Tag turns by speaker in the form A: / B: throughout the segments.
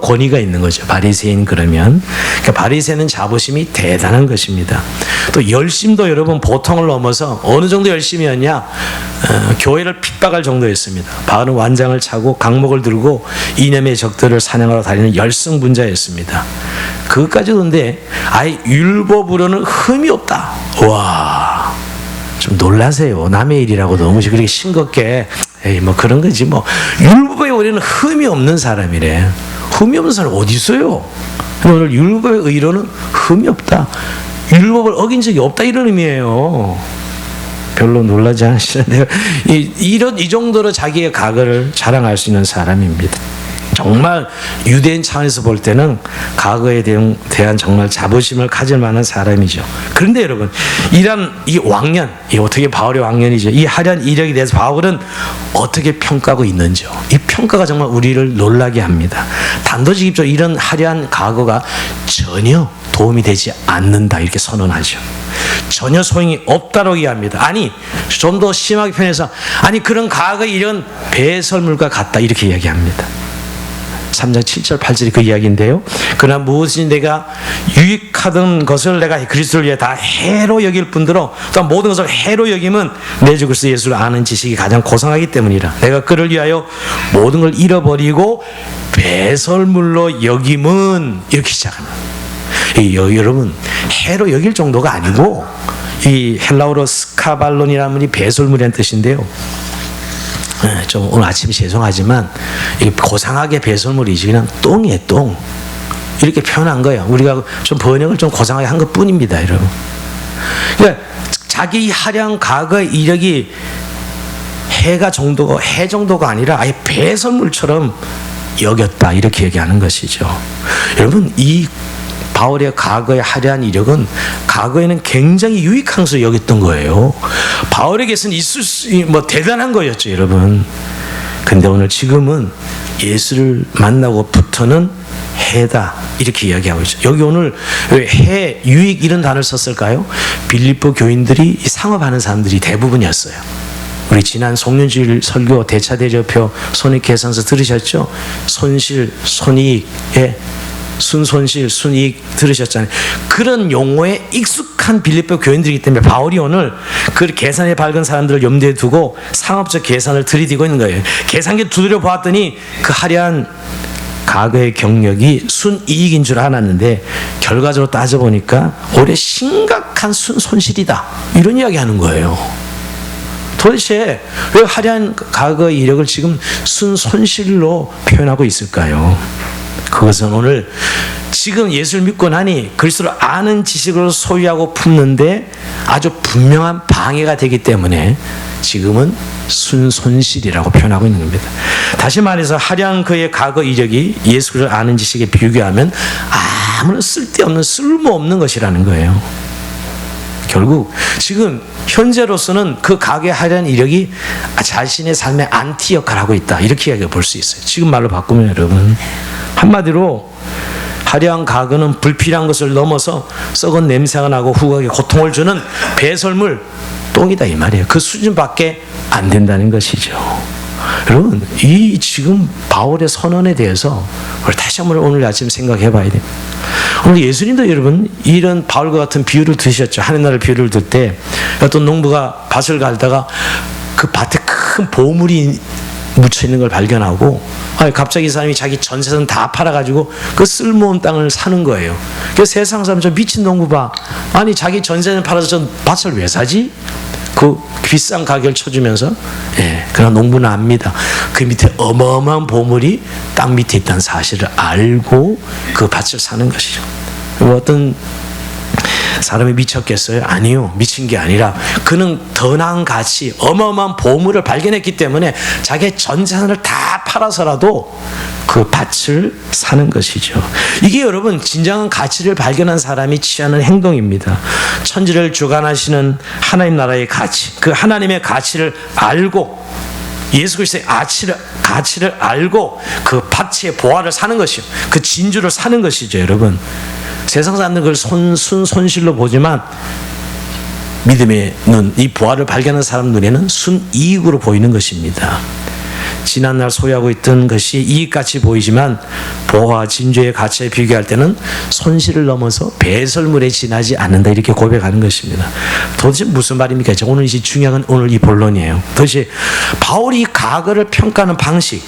A: 권위가 있는 거죠. 바리새인 그러면. 그러니까 바리새는 자부심이 대단한 것입니다. 또 열심도 여러분 보통을 넘어서 어느 정도 열심이었냐? 교회를 핍박할 정도였습니다. 바울은 완장을 차고 강목을 들고 이념의 적들을 사냥하러 다니는 열성분자였습니다. 그것까지 그런데 아예 율법으로는 흠이 없다. 와, 좀 놀라세요. 남의 일이라고 너무 그렇게 싱겁게 에이 뭐 그런 거지 뭐. 율법에 우리는 흠이 없는 사람이래. 흠이 없는 사람 어디 있어요? 오늘 율법의 의로는 흠이 없다. 율법을 어긴 적이 없다 이런 의미예요. 별로 놀라지 않으시는데요. 이 정도로 자기의 과거를 자랑할 수 있는 사람입니다. 정말 유대인 차원에서 볼 때는 과거에 대한 정말 자부심을 가질 만한 사람이죠. 그런데 여러분, 이런 이 왕년, 이 어떻게 바울의 왕년이죠. 이 화려한 이력에 대해서 바울은 어떻게 평가하고 있는지요. 이 평가가 정말 우리를 놀라게 합니다. 단도직입적으로 이런 화려한 과거가 전혀 도움이 되지 않는다 이렇게 선언하죠. 전혀 소용이 없다고 이야기합니다. 아니, 좀 더 심하게 표현해서 아니 그런 과거의 이런 배설물과 같다 이렇게 이야기합니다. 3장 7절 8절이 그 이야기인데요. 그러나 무엇이 내가 유익하던 것을 내가 그리스도를 위해 다 해로 여길 뿐더러 또 모든 것을 해로 여김은 내 주 그리스도 예수를 아는 지식이 가장 고상하기 때문이라. 내가 그를 위하여 모든 걸 잃어버리고 배설물로 여김은 이렇게 시작합니다. 여러분, 해로 여길 정도가 아니고 이 헬라어로 스카발론이라는 말이 배설물이라는 뜻인데요. 좀 오늘 아침에 죄송하지만 이게 고상하게 배설물이지 그냥 똥이에요. 똥 이렇게 표현한 거예요. 우리가 좀 번역을 좀 고상하게 한 것뿐입니다, 여러분. 그러니까 자기 화려한 과거의 이력이 해 정도가 아니라 아예 배설물처럼 여겼다 이렇게 얘기하는 것이죠. 여러분, 이 바울의 과거의 화려한 이력은 과거에는 굉장히 유익한 것을 여겼던 거예요. 바울에게서는 대단한 거였죠, 여러분. 근데 오늘 지금은 예수를 만나고부터는 해다 이렇게 이야기하고 있죠. 여기 오늘 왜 해, 유익 이런 단어를 썼을까요? 빌립보 교인들이 상업하는 사람들이 대부분이었어요. 우리 지난 송년주일 설교 대차대조표 손익계산서 들으셨죠? 손실, 손익에 순손실, 순이익 들으셨잖아요. 그런 용어에 익숙한 빌립보 교인들이기 때문에 바울이 오늘 그 계산에 밝은 사람들을 염두에 두고 상업적 계산을 들이대고 있는 거예요. 계산기 두드려 보았더니 그 화려한 과거의 경력이 순이익인 줄 알았는데 결과적으로 따져보니까 오히려 심각한 순손실이다 이런 이야기 하는 거예요. 도대체 왜 화려한 과거의 이력을 지금 순손실로 표현하고 있을까요? 그것은 오늘 지금 예수를 믿고 나니 그리스도를 아는 지식으로 소유하고 품는데 아주 분명한 방해가 되기 때문에 지금은 순손실이라고 표현하고 있는 겁니다. 다시 말해서 화려한 그의 과거 이력이 예수를 아는 지식에 비교하면 아무런 쓸데없는 쓸모없는 것이라는 거예요. 결국 지금 현재로서는 그 과거의 화려한 이력이 자신의 삶의 안티 역할을 하고 있다 이렇게 이야기해 볼 수 있어요. 지금 말로 바꾸면 여러분, 한마디로 화려한 과거는 불필요한 것을 넘어서 썩은 냄새가 나고 후각에 고통을 주는 배설물, 똥이다 이 말이에요. 그 수준밖에 안 된다는 것이죠. 여러분, 이 지금 바울의 선언에 대해서 우리 다시 한번 오늘 아침 생각해 봐야 됩니다. 오늘 예수님도 여러분 이런 바울과 같은 비유를 드셨죠. 하늘나라 비유를 들 때 어떤 농부가 밭을 갈다가 그 밭에 큰 보물이 묻혀 있는 걸 발견하고 갑자기 이 사람이 자기 전세선 다 팔아가지고 그 쓸모없는 땅을 사는 거예요. 그래서 세상 사람 저 미친 농부 봐. 아니 자기 전세는 팔아서 저 밭을 왜 사지? 그 비싼 가격을 쳐주면서 그러나 농부는 압니다. 그 밑에 어마어마한 보물이 땅 밑에 있다는 사실을 알고 그 밭을 사는 것이죠. 어떤 사람이 미쳤겠어요? 아니요. 미친 게 아니라 그는 더 나은 가치, 어마어마한 보물을 발견했기 때문에 자기의 전 재산을 다 팔아서라도 그 밭을 사는 것이죠. 이게 여러분 진정한 가치를 발견한 사람이 취하는 행동입니다. 천지를 주관하시는 하나님 나라의 가치, 그 하나님의 가치를 알고 예수 그리스도의 가치를 알고 그 밭의 보화를 사는 것이요. 그 진주를 사는 것이죠, 여러분. 세상 사람들은 그걸 순손실로 보지만 믿음의 눈, 이 보화를 발견한 사람 눈에는 순이익으로 보이는 것입니다. 지난날 소유하고 있던 것이 이익같이 보이지만 보화와 진주의 가치에 비교할 때는 손실을 넘어서 배설물에 지나지 않는다, 이렇게 고백하는 것입니다. 도대체 무슨 말입니까? 오늘 이제 중요한 건 오늘 이 본론이에요. 도대체 바울이 과거를 평가하는 방식,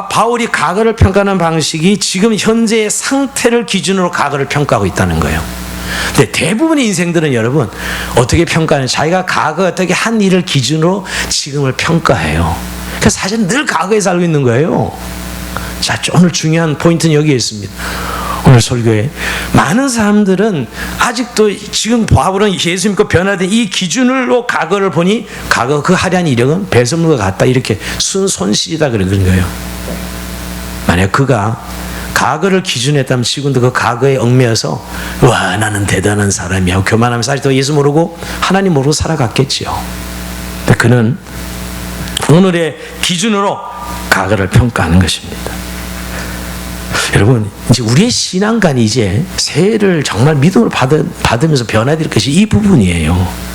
A: 바울이 과거를 평가하는 방식이 지금 현재의 상태를 기준으로 과거를 평가하고 있다는 거예요. 근데 대부분의 인생들은 여러분 어떻게 평가하냐, 자기가 과거 어떻게 한 일을 기준으로 지금을 평가해요. 그래서 사실 늘 과거에 살고 있는 거예요. 자, 오늘 중요한 포인트는 여기에 있습니다. 오늘 설교에 많은 사람들은 아직도 지금 바울은 예수 믿고 변화된 이 기준으로 과거를 보니 과거 그 화려한 이력은 배설물과 같다, 이렇게 순손실이다 그런 거예요. 만약 그가 과거를 기준으로 했다면 지금도 그 과거에 얽매여서 와 나는 대단한 사람이야 교만하면서 아직도 예수 모르고 하나님 모르고 살아갔겠지요. 근데 그는 오늘의 기준으로 과거를 평가하는 것입니다. 여러분, 이제 우리의 신앙관이 이제 새해를 정말 믿음으로 받으면서 변화될 것이 이 부분이에요.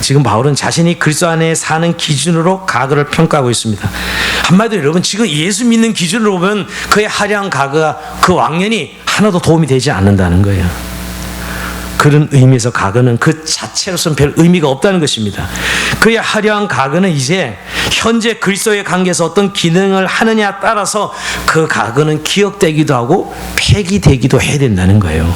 A: 지금 바울은 자신이 그리스도 안에 사는 기준으로 과거를 평가하고 있습니다. 한마디로 여러분, 지금 예수 믿는 기준으로 보면 그의 화려한 과거가, 그 왕년이 하나도 도움이 되지 않는다는 거예요. 그런 의미에서 과거는 그 자체로서는 별 의미가 없다는 것입니다. 그의 화려한 과거는 이제 현재 그리스도의 관계에서 어떤 기능을 하느냐에 따라서 그 과거는 기억되기도 하고 폐기되기도 해야 된다는 거예요.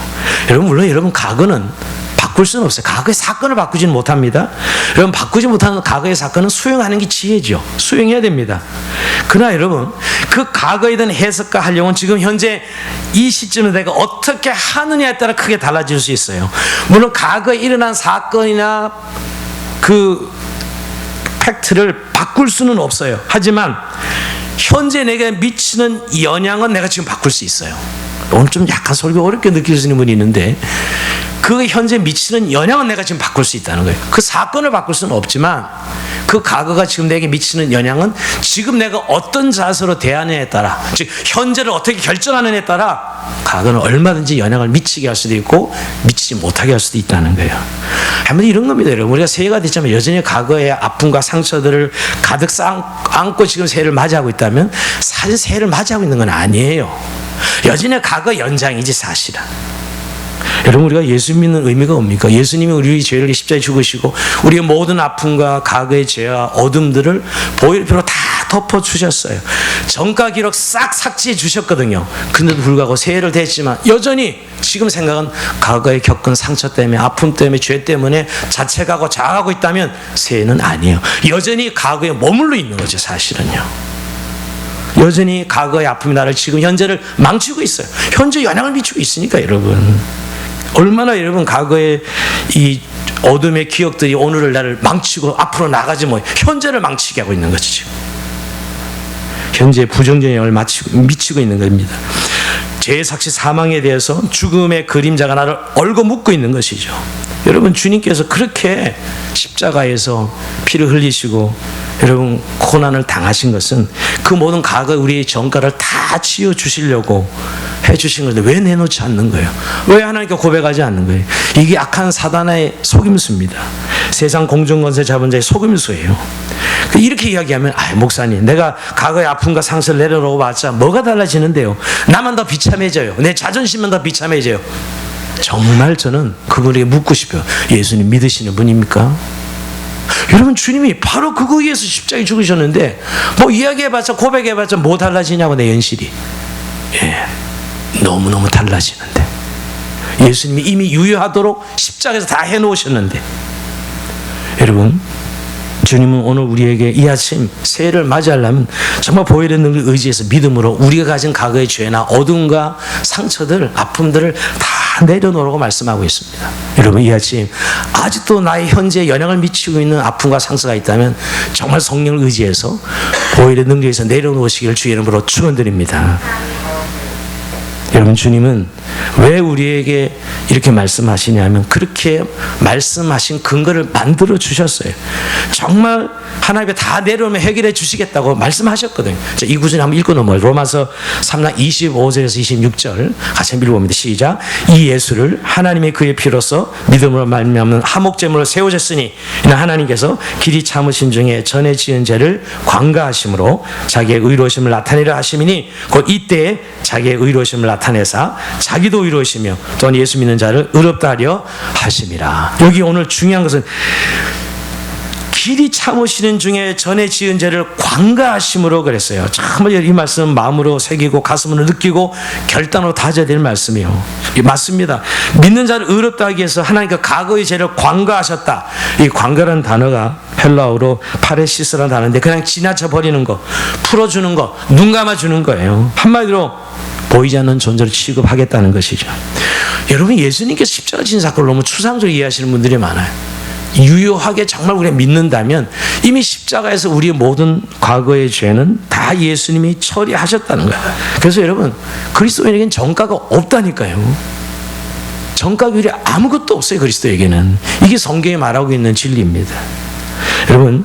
A: 여러분, 물론 여러분 과거는 바꿀 수는 없어요. 과거의 사건을 바꾸지는 못합니다. 여러분, 바꾸지 못하는 과거의 사건은 수용하는 게 지혜죠. 수용해야 됩니다. 그러나 여러분, 그 과거에 대한 해석과 활용은 지금 현재 이 시점에 내가 어떻게 하느냐에 따라 크게 달라질 수 있어요. 물론 과거에 일어난 사건이나 그 팩트를 바꿀 수는 없어요. 하지만 현재 내가 미치는 영향은 내가 지금 바꿀 수 있어요. 오늘 좀 약간 설교 어렵게 느끼시는 분이 있는데, 그 현재 미치는 영향은 내가 지금 바꿀 수 있다는 거예요. 그 사건을 바꿀 수는 없지만 그 과거가 지금 내게 미치는 영향은 지금 내가 어떤 자세로 대하느냐에 따라, 즉 현재를 어떻게 결정하느냐에 따라 과거는 얼마든지 영향을 미치게 할 수도 있고 미치지 못하게 할 수도 있다는 거예요. 한번 이런 겁니다. 여러분, 우리가 새해가 됐지만 여전히 과거의 아픔과 상처들을 가득 안고 지금 새해를 맞이하고 있다면 사실 새해를 맞이하고 있는 건 아니에요. 여전히 과거 연장이지 사실은. 여러분, 우리가 예수 믿는 의미가 뭡니까? 예수님이 우리 죄를 십자가에 죽으시고 우리의 모든 아픔과 과거의 죄와 어둠들을 보혈표로 다 덮어주셨어요. 전과 기록 싹 삭제해 주셨거든요. 그런데도 불구하고 새해를 됐지만 여전히 지금 생각은 과거에 겪은 상처 때문에, 아픔 때문에, 죄 때문에 자책하고 자학하고 있다면 새해는 아니에요. 여전히 과거에 머물러 있는 거죠, 사실은요. 여전히 과거의 아픔이 나를 지금 현재를 망치고 있어요. 현재 영향을 미치고 있으니까 여러분. 얼마나 여러분 과거의 이 어둠의 기억들이 오늘을 나를 망치고 앞으로 나가지 뭐 현재를 망치게 하고 있는 거죠. 지금. 현재 부정적인 영향을 미치고 있는 겁니다. 죄의 삭시 사망에 대해서 죽음의 그림자가 나를 얽어 묶고 있는 것이죠. 여러분, 주님께서 그렇게 십자가에서 피를 흘리시고 여러분 고난을 당하신 것은 그 모든 과거 우리의 전과를 다 지어주시려고 해주신 건데 왜 내놓지 않는 거예요? 왜 하나님께 고백하지 않는 거예요? 이게 악한 사단의 속임수입니다. 세상 공정권세 잡은 자의 속임수예요. 이렇게 이야기하면 목사님, 내가 과거의 아픔과 상처를 내려놓고 봤자 뭐가 달라지는데요? 나만 더 비참해져요. 내 자존심만 더 비참해져요. 정말 저는 그분에게 묻고 싶어요. 예수님 믿으시는 분입니까? 여러분, 주님이 바로 그거 위해서 십자가에 죽으셨는데 뭐 이야기해봤자 고백해봤자 뭐 달라지냐고, 내 현실이. 너무너무 달라지는데 예수님이 이미 유효하도록 십자가에서 다 해놓으셨는데, 여러분, 주님은 오늘 우리에게 이 아침 새해를 맞이하려면 정말 보혈의 능력을 의지해서 믿음으로 우리가 가진 과거의 죄나 어둠과 상처들, 아픔들을 다 내려놓으라고 말씀하고 있습니다. 여러분, 이 아침 아직도 나의 현재에 영향을 미치고 있는 아픔과 상처가 있다면 정말 성령을 의지해서 보혈의 능력에서 내려놓으시기를 주의 이름으로 축원드립니다. 여러분, 주님은 왜 우리에게 이렇게 말씀하시냐면 그렇게 말씀하신 근거를 만들어 주셨어요. 정말 하나님께 다 내려오면 해결해 주시겠다고 말씀하셨거든요. 자, 이 구절 한번 읽고 넘어요. 로마서 3장 25절에서 26절 같이 한번 읽어봅니다. 시작. 이 예수를 하나님의 그의 피로서 믿음으로 말미암는 화목제물로 세우셨으니 이는 하나님께서 길이 참으신 중에 전에 지은 죄를 관가하심으로 자기의 의로우심을 나타내려 하심이니 곧 이때에 자기의 의로우심을 나타내사 자기도 의로우시며 또한 예수 믿는 자를 의롭다 하려 하심이라. 여기 오늘 중요한 것은 길이 참으시는 중에 전에 지은 죄를 관가하심으로 그랬어요. 정말 이 말씀 마음으로 새기고 가슴으로 느끼고 결단으로 다져야 될 말씀이에요. 맞습니다. 믿는 자를 의롭다 하기 위해서 하나님께서 과거의 죄를 관가하셨다. 이 관가라는 단어가 헬라어로 파레시스라는 단어인데 그냥 지나쳐 버리는 거, 풀어주는 거, 눈 감아주는 거예요. 한마디로 보이지 않는 존재로 취급하겠다는 것이죠. 여러분, 예수님께서 십자가 지신 사건을 너무 추상적으로 이해하시는 분들이 많아요. 유효하게 정말 우리가 믿는다면 이미 십자가에서 우리의 모든 과거의 죄는 다 예수님이 처리하셨다는 거예요. 그래서 여러분, 그리스도인에게는 정가가 없다니까요. 정가율이 아무것도 없어요. 그리스도에게는. 이게 성경이 말하고 있는 진리입니다. 여러분,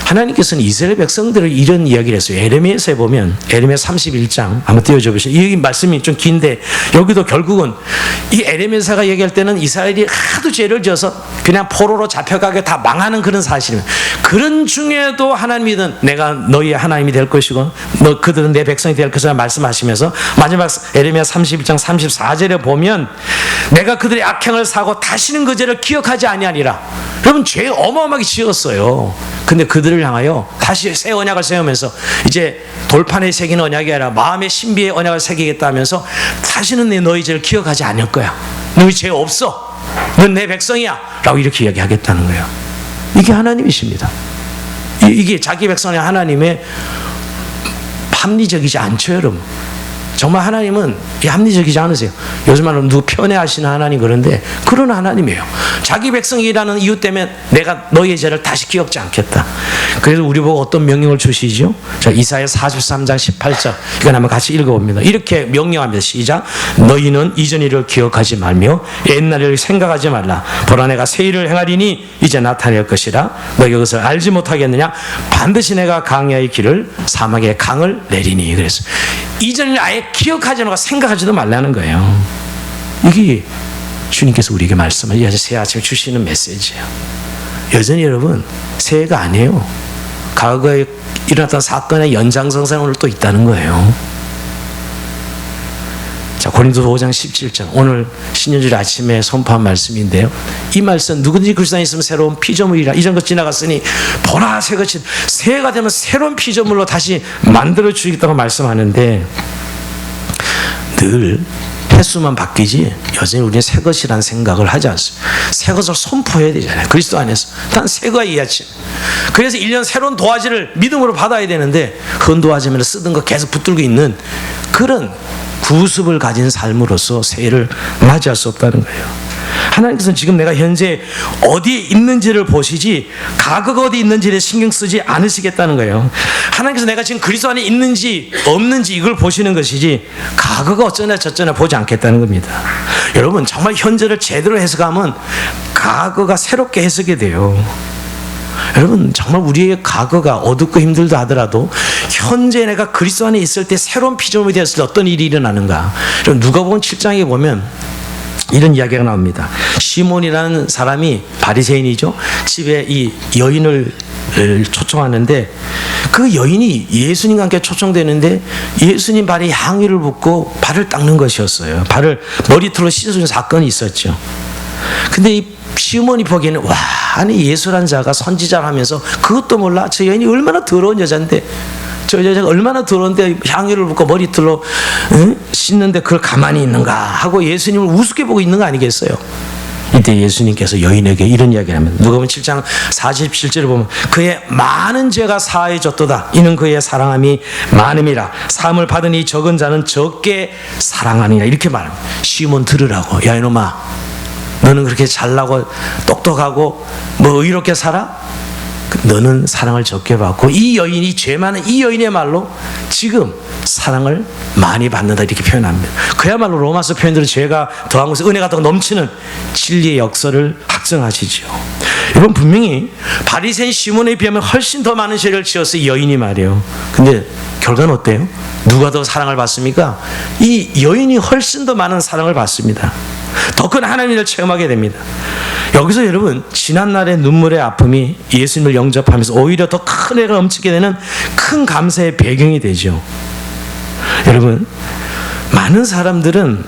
A: 하나님께서는 이스라엘 백성들을 이런 이야기를 했어요. 에레미야서에 보면 에레미야 31장 한번 띄워줘 보시죠. 이 말씀이 좀 긴데 여기도 결국은 이 에레미야서가 얘기할 때는 이스라엘이 하도 죄를 지어서 그냥 포로로 잡혀가게 다 망하는 그런 사실입니다. 그런 중에도 하나님이든 내가 너희의 하나님이 될 것이고 너 그들은 내 백성이 될 것이라 말씀하시면서 마지막 에레미야 31장 34절에 보면 내가 그들의 악행을 사고 다시는 그 죄를 기억하지 아니하리라. 여러분, 죄 어마어마하게 지었어요. 근데 그들을 향하여 다시 새 언약을 세우면서 이제 돌판에 새긴 언약이 아니라 마음의 신비의 언약을 새기겠다 하면서 다시는 내 너희 죄를 기억하지 않을 거야. 너희 죄 없어. 넌 내 백성이야. 라고 이렇게 이야기하겠다는 거예요. 이게 하나님이십니다. 이게 자기 백성의 하나님의 합리적이지 않죠, 여러분. 정말 하나님은 합리적이지 않으세요. 요즘 말로 누구 편애하시는 하나님 그런데 그런 하나님이에요. 자기 백성이라는 이유 때문에 내가 너희의 죄를 다시 기억지 않겠다. 그래서 우리 보고 어떤 명령을 주시죠? 자, 이사야 43장 18절 이건 한번 같이 읽어봅니다. 이렇게 명령합니다. 시작. 너희는 이전 일을 기억하지 말며 옛날 일을 생각하지 말라. 보라 내가 새 일을 행하리니 이제 나타낼 것이라. 너희가 그것을 알지 못하겠느냐? 반드시 내가 강야의 길을 사막의 강을 내리니. 그래서 이전 일 아예 기억하지 않고 생각하지도 말라는 거예요. 이게 주님께서 우리에게 말씀을 아주 새 아침에 주시는 메시지예요. 여전히 여러분, 새해가 아니에요. 과거에 일어났던 사건의 연장선상에 오늘 또 있다는 거예요. 자, 고린도서 5장 17절 오늘 신년주일 아침에 선포한 말씀인데요. 이 말씀 누구든지 그리스도 안에 있으면 새로운 피조물이라. 이전 것 지나갔으니 보라 새것이 새해가 되면 새로운 피조물로 다시 만들어 주겠다고 말씀하는데 늘 횟수만 바뀌지 여전히 우리는 새 것이라는 생각을 하지 않습니다. 새 것을 선포해야 되잖아요. 그리스도 안에서 단 새 거야 이하치. 그래서 1년 새로운 도화지를 믿음으로 받아야 되는데 흔 도화지면 쓰던 거 계속 붙들고 있는 그런 구습을 가진 삶으로서 새해를 맞이할 수 없다는 거예요. 하나님께서는 지금 내가 현재 어디에 있는지를 보시지 과거가 어디 있는지를 신경 쓰지 않으시겠다는 거예요. 하나님께서 내가 지금 그리스도 안에 있는지 없는지 이걸 보시는 것이지 과거가 어쩌나 저쩌나 보지 않겠다는 겁니다. 여러분, 정말 현재를 제대로 해석하면 과거가 새롭게 해석이 돼요. 여러분, 정말 우리의 과거가 어둡고 힘들다 하더라도 현재 내가 그리스도 안에 있을 때 새로운 피조물이 되었을 때 어떤 일이 일어나는가. 누가복음 7장에 보면 이런 이야기가 나옵니다. 시몬이라는 사람이 바리새인이죠. 집에 이 여인을 초청하는데 그 여인이 예수님과 함께 초청되는데 예수님 발에 향유를 붓고 발을 닦는 것이었어요. 발을 머리털로 씻어주는 사건이 있었죠. 근데 이 시몬이 보기에는 와, 아니 예수란 자가 선지자라면서 그것도 몰라? 저 여인이 얼마나 더러운 여자인데 저 여자가 얼마나 더러운데 향유를 붓고 머리털로 씻는데 그걸 가만히 있는가 하고 예수님을 우습게 보고 있는 거 아니겠어요? 이때 예수님께서 여인에게 이런 이야기를 합니다. 누가복음 7장 47절을 보면 그의 많은 죄가 사해졌도다. 이는 그의 사랑함이 많음이라. 사함을 받은 이 적은 자는 적게 사랑하느니라. 이렇게 말합니다. 시몬 들으라고. 야 이놈아, 너는 그렇게 잘나고 똑똑하고 뭐 의롭게 살아? 너는 사랑을 적게 받고, 이 여인이, 죄 많은 이 여인의 말로 지금 사랑을 많이 받는다 이렇게 표현합니다. 그야말로 로마서 표현대로 죄가 더한 곳에 은혜가 더 넘치는 진리의 역사를 확증하시죠. 이건 분명히 바리새인 시몬에 비하면 훨씬 더 많은 죄를 지었어, 이 여인이 말이에요. 근데 결과는 어때요? 누가 더 사랑을 받습니까? 이 여인이 훨씬 더 많은 사랑을 받습니다. 더 큰 하나님을 체험하게 됩니다. 여기서 여러분, 지난날의 눈물의 아픔이 예수님을 영접하면서 오히려 더 큰 애가 넘치게 되는 큰 감사의 배경이 되죠. 여러분, 많은 사람들은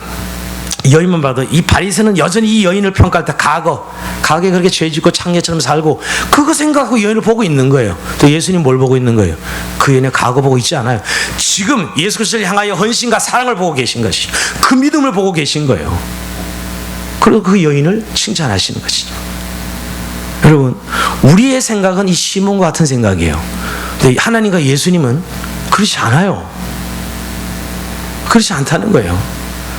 A: 이 여인만 봐도, 이 바리새는 여전히 이 여인을 평가할 때 과거에 그렇게 죄짓고 창녀처럼 살고 그거 생각하고 이 여인을 보고 있는 거예요. 또 예수님 뭘 보고 있는 거예요? 그 여인의 과거 보고 있지 않아요. 지금 예수 그리스도를 향하여 헌신과 사랑을 보고 계신 것이죠. 그 믿음을 보고 계신 거예요. 그리고 그 여인을 칭찬하시는 것이죠. 여러분, 우리의 생각은 이 시몬과 같은 생각이에요. 근데 하나님과 예수님은 그렇지 않아요. 그렇지 않다는 거예요.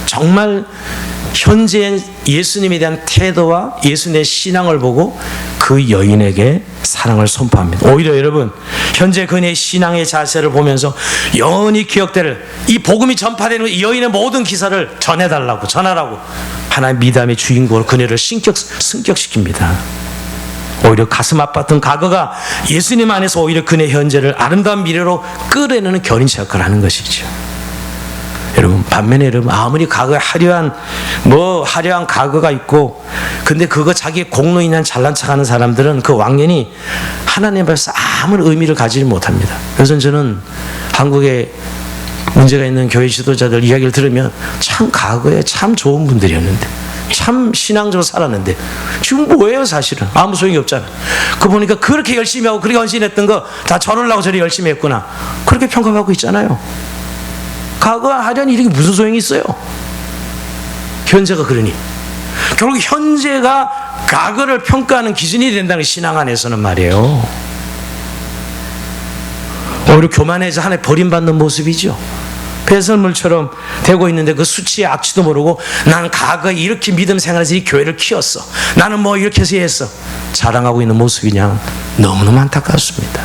A: 정말 현재 예수님에 대한 태도와 예수님의 신앙을 보고 그 여인에게 사랑을 선포합니다. 오히려 여러분, 현재 그녀의 신앙의 자세를 보면서 영원히 기억될 이 복음이 전파되는 이 여인의 모든 기사를 전하라고 하나님 미담의 주인공으로 그녀를 승격시킵니다. 오히려 가슴 아팠던 과거가 예수님 안에서 오히려 그녀의 현재를 아름다운 미래로 끌어내는 견인차 역할을 하는 것이죠. 여러분, 반면에 여러분, 아무리 과거에 화려한 과거가 있고, 근데 그거 자기의 공로인한 잘난 척하는 사람들은 그 왕년이 하나님 앞에서 아무런 의미를 가지지 못합니다. 그래서 저는 한국에 문제가 있는 교회 지도자들 이야기를 들으면 참 과거에 참 좋은 분들이었는데, 참 신앙적으로 살았는데 지금 뭐예요? 사실은 아무 소용이 없잖아요. 그거 보니까 그렇게 열심히 하고 그렇게 헌신했던 거 다 저러려고 저리 열심히 했구나, 그렇게 평가받고 있잖아요. 과거와 하려니 이렇게 무슨 소용이 있어요? 현재가 그러니. 결국 현재가 과거를 평가하는 기준이 된다는 신앙 안에서는 말이에요. 오히려 교만해서 하나님 버림받는 모습이죠. 배설물처럼 되고 있는데 그 수치의 악취도 모르고, 나는 과거에 이렇게 믿음 생활에서 이 교회를 키웠어, 나는 뭐 이렇게 해서 했어, 자랑하고 있는 모습이냐, 너무너무 안타깝습니다.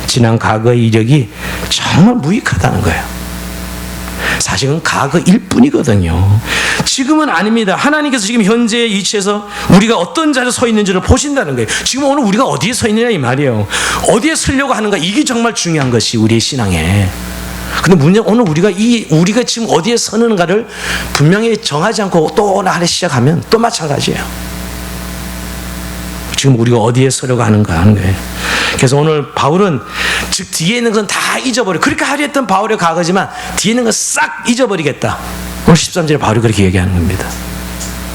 A: 지난 과거의 이력이 정말 무익하다는 거예요. 사실은 과거일 뿐이거든요. 지금은 아닙니다. 하나님께서 지금 현재의 위치에서 우리가 어떤 자리에 서 있는지를 보신다는 거예요. 지금 오늘 우리가 어디에 서 있느냐 이 말이에요. 어디에 서려고 하는가, 이게 정말 중요한 것이 우리의 신앙에. 근데 문제는 오늘 우리가 지금 어디에 서는가를 분명히 정하지 않고 또 오늘 하루 시작하면 또 마찬가지예요. 지금 우리가 어디에 서려고 하는가 하는 거예요. 그래서 오늘 바울은 즉 뒤에 있는 건 다 잊어버려. 그렇게 하려 했던 바울의 과거지만 뒤에 있는 건 싹 잊어버리겠다. 오늘 13절에 바울이 그렇게 얘기하는 겁니다.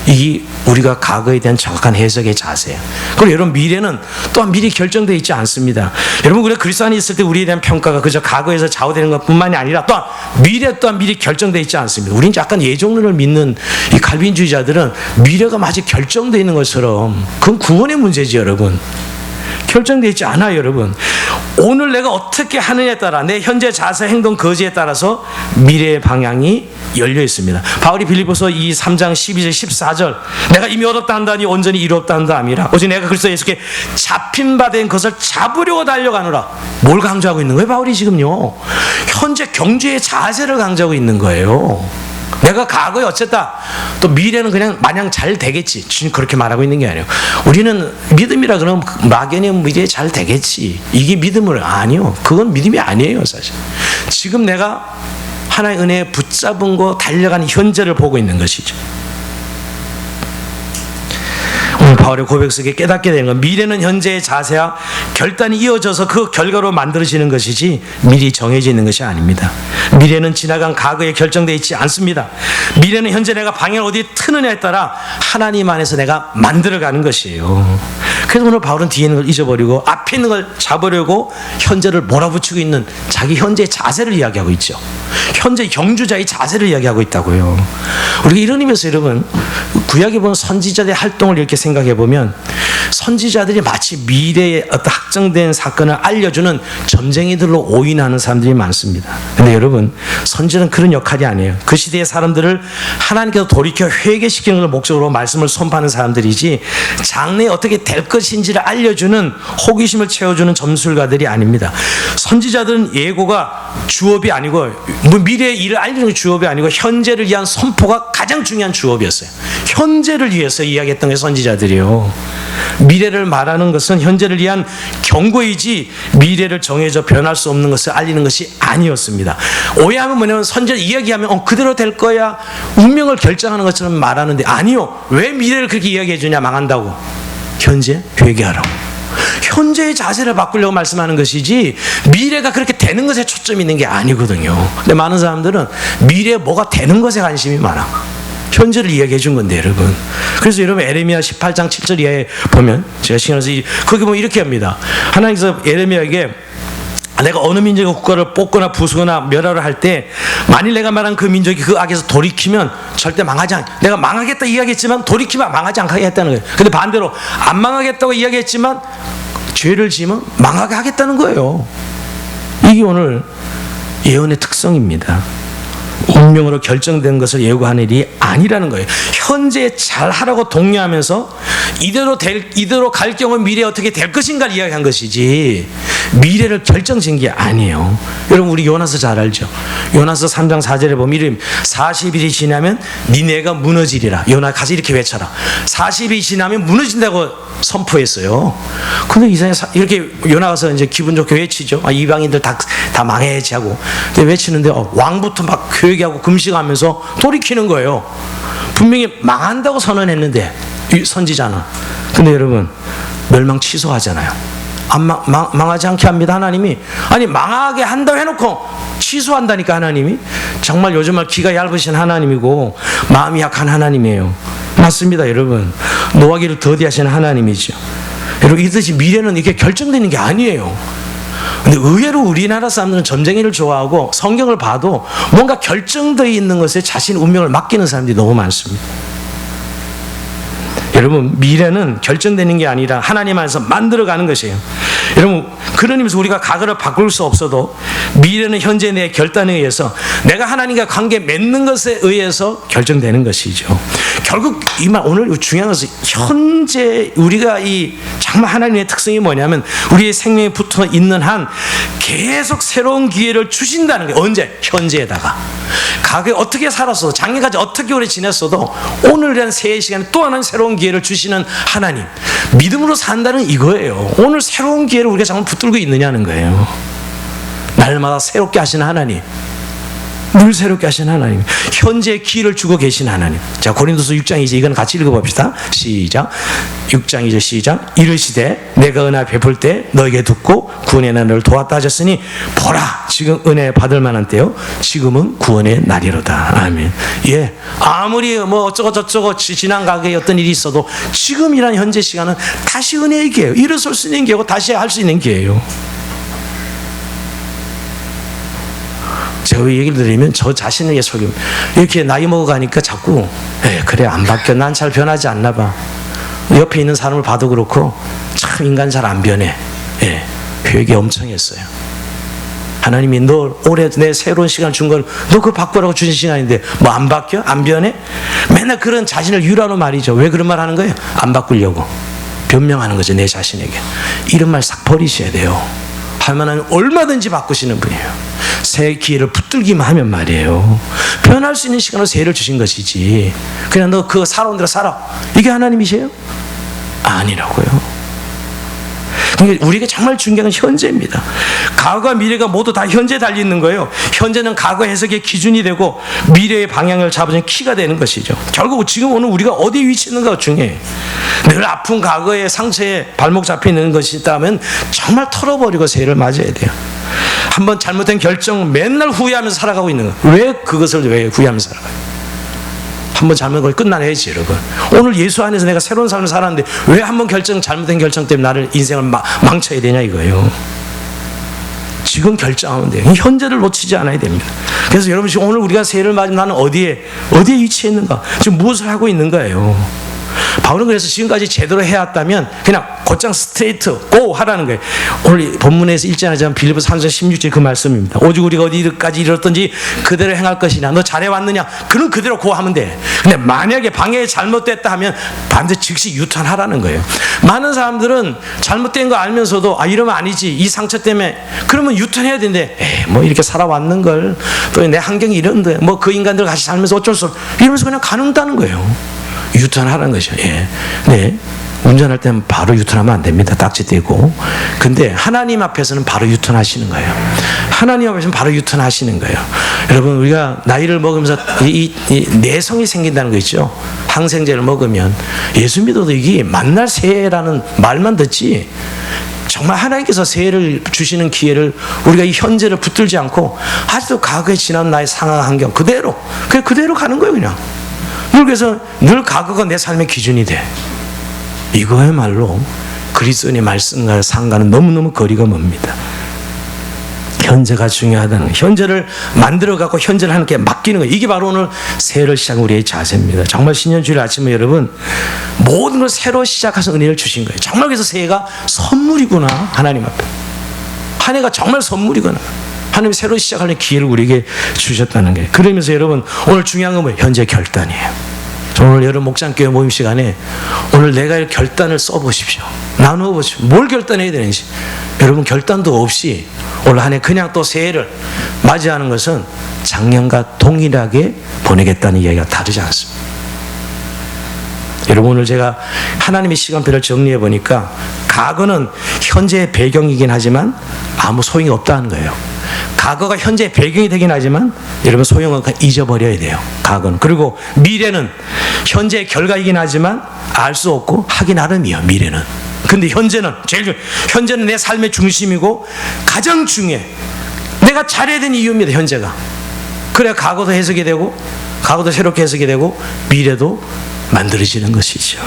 A: 이 우리가 과거에 대한 정확한 해석의 자세예요. 그리고 여러분, 미래는 또한 미리 결정되어 있지 않습니다. 여러분, 우리가 그리스도 안에 있을 때 우리에 대한 평가가 그저 과거에서 좌우되는 것뿐만이 아니라 또한 미래 또한 미리 결정되어 있지 않습니다. 우리는 약간 예정론을 믿는 이 칼빈주의자들은 미래가 마치 결정되어 있는 것처럼, 그건 구원의 문제지 여러분. 결정되어 있지 않아요 여러분. 오늘 내가 어떻게 하느냐에 따라, 내 현재 자세, 행동, 거지에 따라서 미래의 방향이 열려 있습니다. 바울이 빌립보서 3장 12절 14절 내가 이미 얻었다 한다니 온전히 이루었다 한다 함이라. 오직 내가 그리스도 예수께 잡힌 바 된 것을 잡으려고 달려가노라. 뭘 강조하고 있는 거예요 바울이 지금요? 현재 경주의 자세를 강조하고 있는 거예요. 내가 과거에 어쨌다, 또 미래는 그냥 마냥 잘 되겠지, 지금 그렇게 말하고 있는 게 아니에요. 우리는 믿음이라 그러면 막연히 미래에 잘 되겠지, 이게 믿음을, 아니요, 그건 믿음이 아니에요. 사실 지금 내가 하나의 은혜에 붙잡은 거 달려가는 현재를 보고 있는 것이죠. 오늘 바울의 고백 속에 깨닫게 되는 건, 미래는 현재의 자세와 결단이 이어져서 그 결과로 만들어지는 것이지 미리 정해져 있는 것이 아닙니다. 미래는 지나간 과거에 결정되어 있지 않습니다. 미래는 현재 내가 방향을 어디에 트느냐에 따라 하나님 안에서 내가 만들어가는 것이에요. 그래서 오늘 바울은 뒤에 있는 걸 잊어버리고 앞에 있는 걸 잡으려고 현재를 몰아붙이고 있는 자기 현재의 자세를 이야기하고 있죠. 현재 경주자의 자세를 이야기하고 있다고요. 우리가 이런 의미에서 여러분, 구약에 보면 선지자들의 활동을 이렇게 생각해 보면, 선지자들이 마치 미래의 어떤 확정된 사건을 알려주는 점쟁이들로 오인하는 사람들이 많습니다. 근데 여러분, 선지자는 그런 역할이 아니에요. 그 시대의 사람들을 하나님께서 돌이켜 회개시키는 걸 목적으로 말씀을 선포하는 사람들이지, 장래에 어떻게 될 것인지를 알려주는, 호기심을 채워주는 점술가들이 아닙니다. 선지자들은 예고가 주업이 아니고, 미래의 일을 알려주는 게 주업이 아니고 현재를 위한 선포가 가장 중요한 주업이었어요. 현재를 위해서 이야기했던 게 선지자들이요. 미래를 말하는 것은 현재를 위한 경고이지 미래를 정해져 변할 수 없는 것을 알리는 것이 아니었습니다. 오해하면 뭐냐면, 선지자 이야기하면 그대로 될 거야, 운명을 결정하는 것처럼 말하는데, 아니요. 왜 미래를 그렇게 이야기해 주냐? 망한다고. 현재 회개하라고. 현재의 자세를 바꾸려고 말씀하는 것이지 미래가 그렇게 되는 것에 초점이 있는 게 아니거든요. 근데 많은 사람들은 미래에 뭐가 되는 것에 관심이 많아. 현재를 이야기해 준 건데, 여러분. 그래서 여러분, 에레미야 18장 7절 이하에 보면, 제가 시간을 거기 보면 이렇게 합니다. 하나님께서 에레미야에게, 내가 어느 민족의 국가를 뽑거나 부수거나 멸하려 할 때, 만일 내가 말한 그 민족이 그 악에서 돌이키면 절대 망하지 않, 내가 망하겠다 이야기했지만 돌이키면 망하지 않게 하겠다는 거예요. 근데 반대로 안 망하겠다고 이야기했지만 죄를 지으면 망하게 하겠다는 거예요. 이게 오늘 예언의 특성입니다. 운명으로 결정된 것을 예고하는 일이 아니라는 거예요. 현재 잘하라고 독려하면서 이대로 갈 경우 미래에 어떻게 될 것인가를 이야기한 것이지 미래를 결정짓는 게 아니에요. 여러분, 우리 요나서 잘 알죠? 요나서 3장 4절에 보면 이름 40일이 지나면 니네가 무너지리라. 요나 가서 이렇게 외쳐라. 40일이 지나면 무너진다고 선포했어요. 근데 이렇게 요나가서 이제 기분 좋게 외치죠. 이방인들 다 망해야지 하고. 근데 외치는데 왕부터 막 회개하고 금식하면서 돌이키는 거예요. 분명히 망한다고 선언했는데, 이 선지자는. 근데 여러분, 멸망 취소하잖아요. 망하지 않게 합니다, 하나님이. 아니, 망하게 한다고 해놓고 취소한다니까, 하나님이. 정말 요즘 말 기가 얇으신 하나님이고 마음이 약한 하나님이에요. 맞습니다, 여러분. 노하기를 더디하시는 하나님이죠. 여러분, 이 뜻이 미래는 이렇게 결정되는 게 아니에요. 근데 의외로 우리나라 사람들은 점쟁이를 좋아하고 성경을 봐도 뭔가 결정되어 있는 것에 자신의 운명을 맡기는 사람들이 너무 많습니다. 여러분, 미래는 결정되는 게 아니라 하나님 안에서 만들어가는 것이에요. 여러분, 그런 의미에서 우리가 과거를 바꿀 수 없어도 미래는 현재 내 결단에 의해서, 내가 하나님과 관계 맺는 것에 의해서 결정되는 것이죠. 결국 이 말, 오늘 중요한 것은 현재 우리가 정말 하나님의 특성이 뭐냐면, 우리의 생명에 붙어 있는 한 계속 새로운 기회를 주신다는 거예요. 언제? 현재에다가. 과거에 어떻게 살았어도, 작년까지 어떻게 오래 지냈어도 오늘이라는 새해 시간에 또 하나는 새로운 기회를 주시는 하나님. 믿음으로 산다는 이거예요. 오늘 새로운 기회를 우리가 정말 붙들고 있느냐는 거예요. 날마다 새롭게 하시는 하나님, 늘 새롭게 하시는 하나님, 현재 기회를 주고 계신 하나님. 자, 고린도서 6장 2절, 이건 같이 읽어봅시다. 시작. 6장 2절 시작. 이르시되 내가 은혜 베풀 때 너에게 듣고 구원의 날을 도왔다 하셨으니 보라, 지금 은혜 받을 만한 때요, 지금은 구원의 날이로다. 아멘. 예, 아무리 뭐 어쩌고 저쩌고 지난 과거에 어떤 일이 있어도 지금이란 현재 시간은 다시 은혜의 기회예요. 일어설 수 있는 기회고 다시 할 수 있는 기회예요. 제가 얘기를 드리면 저 자신에게 속입니다. 이렇게 나이 먹어가니까 자꾸 그래, 안 바뀌어, 난 잘 변하지 않나 봐. 옆에 있는 사람을 봐도 그렇고 참 인간 잘 안 변해. 회개 엄청 했어요. 하나님이 너 올해 내 새로운 시간을 준 걸 너 그거 바꾸라고 주신 시간인데 뭐 안 바뀌어? 안 변해? 맨날 그런 자신을 유라로 말이죠. 왜 그런 말 하는 거예요? 안 바꾸려고 변명하는 거죠, 내 자신에게. 이런 말 싹 버리셔야 돼요. 할 만하면 얼마든지 바꾸시는 분이에요. 새 기회를 붙들기만 하면 말이에요. 변할 수 있는 시간으로 새해를 주신 것이지, 그냥 너 그거 살아온 대로 살아, 이게 하나님이세요? 아니라고요. 그러니까 우리에게 정말 중요한 건 현재입니다. 과거와 미래가 모두 다 현재에 달려있는 거예요. 현재는 과거 해석의 기준이 되고 미래의 방향을 잡아주는 키가 되는 것이죠. 결국 지금 오늘 우리가 어디에 위치해 있는가가 중요해요. 늘 아픈 과거의 상처에 발목 잡혀 있는 것이 있다면 정말 털어버리고 새해를 맞아야 돼요. 한번 잘못된 결정 맨날 후회하면서 살아가고 있는 거예요. 왜 그것을 왜 후회하면서 살아가요? 한번 잘못한 걸 끝나내야지, 여러분. 오늘 예수 안에서 내가 새로운 삶을 살았는데 왜 한번 잘못된 결정 때문에 나를 인생을 망쳐야 되냐 이거예요. 지금 결정하면 돼요. 현재를 놓치지 않아야 됩니다. 그래서 여러분, 지금 오늘 우리가 새해를 맞으면 나는 어디에 위치해 있는가, 지금 무엇을 하고 있는가예요. 바울은 그래서 지금까지 제대로 해왔다면 그냥 곧장 스트레이트 고 하라는 거예요. 오늘 본문에서 읽지 않았지만 빌립보서 3장 16절 그 말씀입니다. 오직 우리가 어디까지 이르렀든지 그대로 행할 것이나 너 잘해왔느냐? 그는 그대로 고 하면 돼. 근데 만약에 방향이 잘못됐다 하면 반드시 즉시 유턴하라는 거예요. 많은 사람들은 잘못된 거 알면서도 이러면 아니지, 이 상처 때문에, 그러면 유턴해야 되는데 뭐 이렇게 살아왔는 걸, 또 내 환경이 이런데 뭐 그 인간들 같이 살면서 어쩔 수 없어 이러면서 그냥 가는다는 거예요. 유턴하라는 거죠. 예. 네. 운전할 때는 바로 유턴하면 안 됩니다. 딱지 떼고. 근데 하나님 앞에서는 바로 유턴하시는 거예요. 하나님 앞에서는 바로 유턴하시는 거예요. 여러분, 우리가 나이를 먹으면서 이 내성이 생긴다는 거 있죠. 항생제를 먹으면 예수 믿어도 이게 만날 새해라는 말만 듣지, 정말 하나님께서 새해를 주시는 기회를 우리가 이 현재를 붙들지 않고 아직도 과거에 지난 나의 상황 환경 그대로 가는 거예요. 그냥 그래서 늘 과거가 내 삶의 기준이 돼. 이거야말로 그리스도의 말씀과 상과는 너무너무 거리가 멉니다. 현재가 중요하다는 거예요. 현재를 만들어갖고 현재를 하나님께 맡기는 거예요. 이게 바로 오늘 새해를 시작한 우리의 자세입니다. 정말 신년주일 아침에 여러분 모든 걸 새로 시작해서 은혜를 주신 거예요. 정말 그래서 새해가 선물이구나. 하나님 앞에 한 해가 정말 선물이구나. 하나님이 새로 시작하는 기회를 우리에게 주셨다는 거예요. 그러면서 여러분 오늘 중요한 건 뭐예요? 현재 결단이에요. 오늘 여러분 목장교회 모임 시간에 오늘 내가 이 결단을 써보십시오. 나누어 보십시오. 뭘 결단해야 되는지. 여러분 결단도 없이 올 한 해 그냥 또 새해를 맞이하는 것은 작년과 동일하게 보내겠다는 이야기가 다르지 않습니다. 여러분 오늘 제가 하나님의 시간표를 정리해 보니까 과거는 현재의 배경이긴 하지만 아무 소용이 없다는 거예요. 과거가 현재의 배경이 되긴 하지만 여러분 소용은 잊어버려야 돼요. 과거는. 그리고 미래는 현재의 결과이긴 하지만 알 수 없고 하기 나름이에요. 미래는. 근데 현재는 현재는 내 삶의 중심이고 가장 중요해. 내가 잘해야 되는 이유입니다. 현재가. 그래야 과거도 해석이 되고 과거도 새롭게 해석이 되고 미래도 만들어지는 것이죠.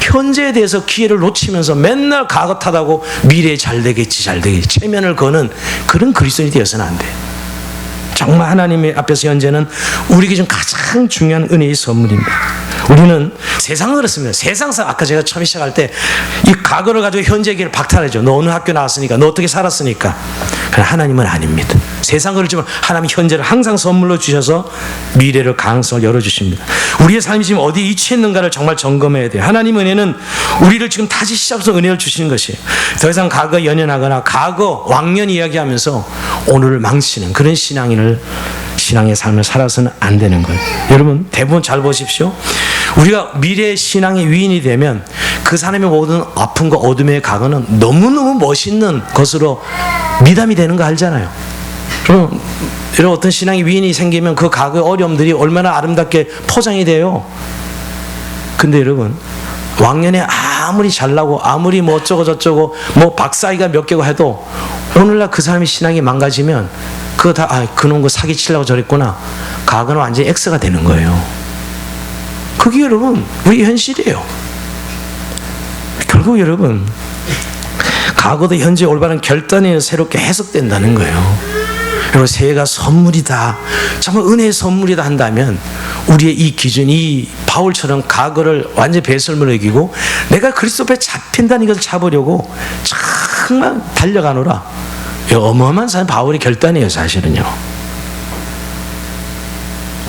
A: 현재에 대해서 기회를 놓치면서 맨날 과거 탓하고 미래에 잘 되겠지 체면을 거는 그런 그리스도인이 되어서는 안 돼. 정말 하나님 앞에서 현재는 우리에게 좀 가장 중요한 은혜의 선물입니다. 우리는 세상은 그렇습니다. 세상상 아까 제가 처음 시작할 때 이 과거를 가지고 현재 얘기를 박탈하죠. 너 어느 학교 나왔으니까, 너 어떻게 살았으니까. 그러나 하나님은 아닙니다. 세상은 그렇지만 하나님 현재를 항상 선물로 주셔서 미래를 가능성을 열어주십니다. 우리의 삶이 지금 어디에 위치했는가를 정말 점검해야 돼요. 하나님 은혜는 우리를 지금 다시 시작해서 은혜를 주시는 것이에요. 더 이상 과거 연연하거나 과거 왕년 이야기하면서 오늘을 망치는 그런 신앙의 삶을 살아서는 안 되는 거예요. 여러분 대부분 잘 보십시오. 우리가 미래의 신앙의 위인이 되면 그 사람의 모든 아픔과 어둠의 과거는 너무너무 멋있는 것으로 미담이 되는 거 알잖아요. 그럼 이런 어떤 신앙의 위인이 생기면 그 과거의 어려움들이 얼마나 아름답게 포장이 돼요. 근데 여러분 왕년에 아무리 잘나고 아무리 뭐 어쩌고 저쩌고 뭐 박사이가 몇 개고 해도 오늘날 그 사람의 신앙이 망가지면 그거 다 그놈 거 사기치려고 저랬구나. 과거는 완전히 X가 되는 거예요. 그게 여러분 우리 현실이에요. 결국 여러분 과거도 현재 올바른 결단이 새롭게 해석된다는 거예요. 여러분 새해가 선물이다, 정말 은혜의 선물이다 한다면 우리의 이 기준, 이 바울처럼 과거를 완전히 배설물로 여기고 내가 그리스도 앞에 잡힌다는 것을 잡으려고 정말 달려가노라. 어마어마한 사람 바울의 결단이에요. 사실은요.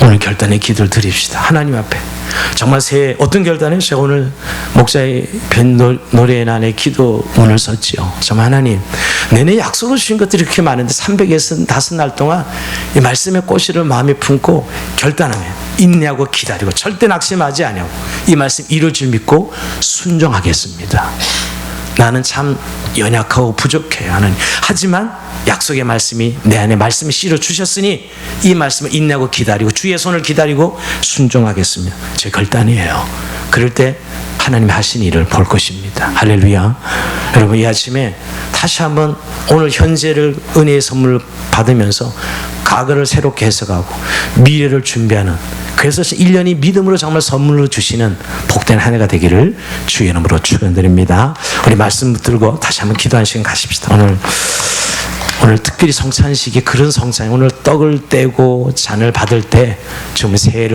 A: 오늘 결단의 기도를 드립시다. 하나님 앞에 정말 새해 어떤 결단이에요? 제가 오늘 목사의 노래난의 기도문을 썼지요. 정말 하나님 내내 약속을 주신 것들이 그렇게 많은데 365날 동안 이 말씀의 꽃이를 마음에 품고 결단하며 인내하고 기다리고 절대 낙심하지 아니하고 이 말씀 이룰 줄 믿고 순종하겠습니다. 나는 참 연약하고 부족해요. 하나님. 하지만 약속의 말씀이 내 안에 말씀을 실어 주셨으니 이 말씀을 인내하고 기다리고 주의 손을 기다리고 순종하겠습니다. 제 결단이에요. 그럴 때 하나님이 하신 일을 볼 것입니다. 할렐루야. 여러분 이 아침에 다시 한번 오늘 현재를 은혜의 선물을 받으면서 과거를 새롭게 해석하고 미래를 준비하는, 그래서 1년이 믿음으로 정말 선물로 주시는 복된 한 해가 되기를 주의 이름으로 축원드립니다. 우리 말씀 붙들고 다시 한번 기도하는 시간 가십시다. 오늘 특별히 성찬식이 그런 성찬이 오늘 떡을 떼고 잔을 받을 때 좀 새해를